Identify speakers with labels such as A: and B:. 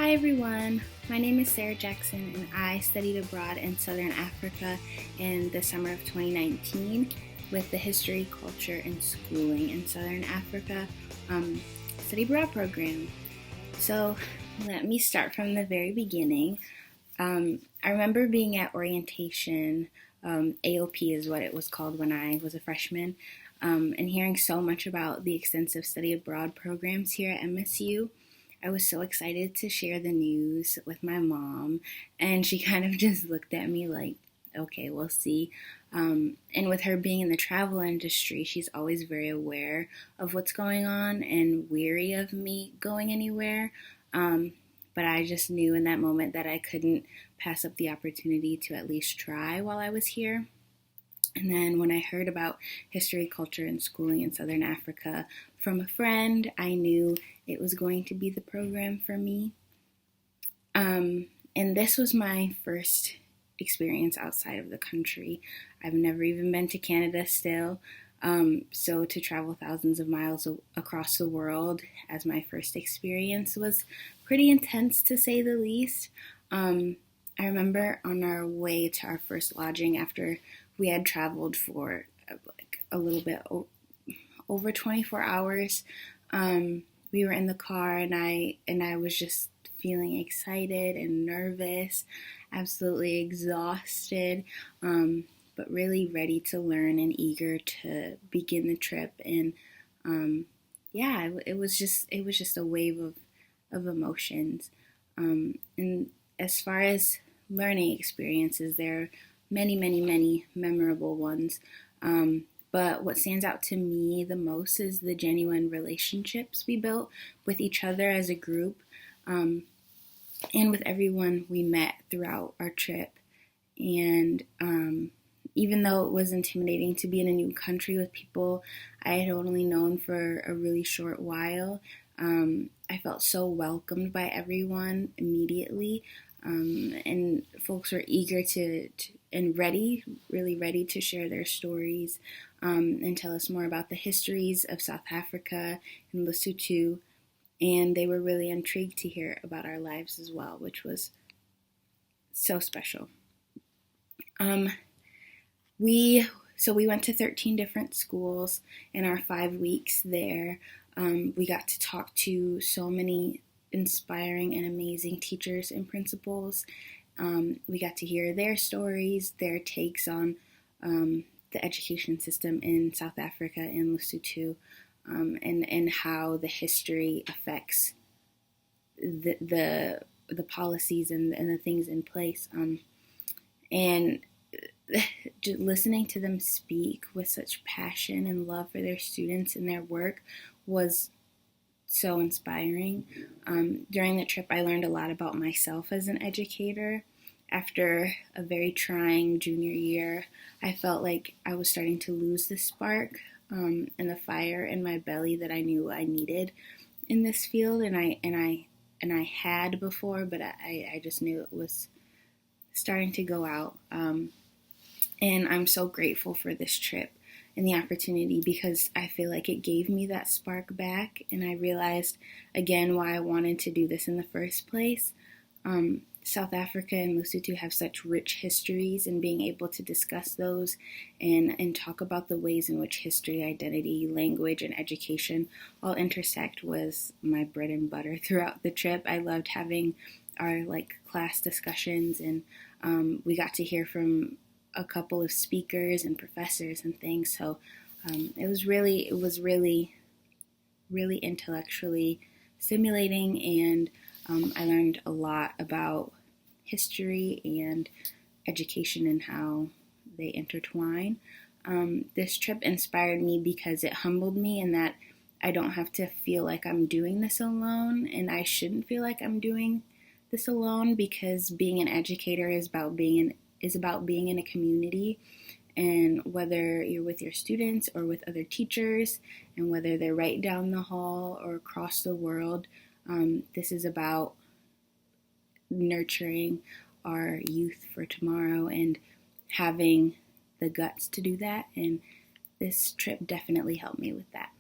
A: Hi everyone, my name is Sarah Jackson and I studied abroad in Southern Africa in the summer of 2019 with the History, Culture, and Schooling in Southern Africa study abroad program. So let me start from the very beginning. I remember being at orientation, AOP is what it was called when I was a freshman, and hearing so much about the extensive study abroad programs here at MSU. I was so excited to share the news with my mom, and she kind of just looked at me like, okay, we'll see. And with her being in the travel industry, she's always very aware of what's going on and weary of me going anywhere. But I just knew in that moment that I couldn't pass up the opportunity to at least try while I was here. And then when I heard about history, culture, and schooling in Southern Africa from a friend, I knew it was going to be the program for me. And this was my first experience outside of the country. I've never even been to Canada still. So to travel thousands of miles across the world as my first experience was pretty intense, to say the least. I remember on our way to our first lodging after we had traveled for a little bit over 24 hours. We were in the car and I was just feeling excited and nervous, absolutely exhausted, but really ready to learn and eager to begin the trip. And it was just a wave of emotions. And as far as learning experiences, there are many memorable ones. But what stands out to me the most is the genuine relationships we built with each other as a group, and with everyone we met throughout our trip. And even though it was intimidating to be in a new country with people I had only known for a really short while, I felt so welcomed by everyone immediately. And folks were eager and really ready to share their stories and tell us more about the histories of South Africa and Lesotho. And they were really intrigued to hear about our lives as well, which was so special. We went to 13 different schools in our 5 weeks there. We got to talk to so many inspiring and amazing teachers and principals. We got to hear their stories, their takes on the education system in South Africa and Lesotho, and how the history affects the policies and the things in place. And just listening to them speak with such passion and love for their students and their work was so inspiring. During the trip, I learned a lot about myself as an educator. After a very trying junior year, I felt like I was starting to lose the spark and the fire in my belly that I knew I needed in this field, and I had before, but I just knew it was starting to go out. And I'm so grateful for this trip and the opportunity, because I feel like it gave me that spark back, and I realized again why I wanted to do this in the first place. South Africa and Lesotho have such rich histories, and being able to discuss those and talk about the ways in which history, identity, language, and education all intersect was my bread and butter throughout the trip. I loved having our class discussions, and we got to hear from a couple of speakers and professors and things. So it was really intellectually stimulating, and I learned a lot about history and education and how they intertwine. This trip inspired me because it humbled me in that I don't have to feel like I'm doing this alone, and I shouldn't feel like I'm doing this alone, because being an educator is about being in a community. And whether you're with your students or with other teachers, and whether they're right down the hall or across the world, this is about nurturing our youth for tomorrow and having the guts to do that. And this trip definitely helped me with that.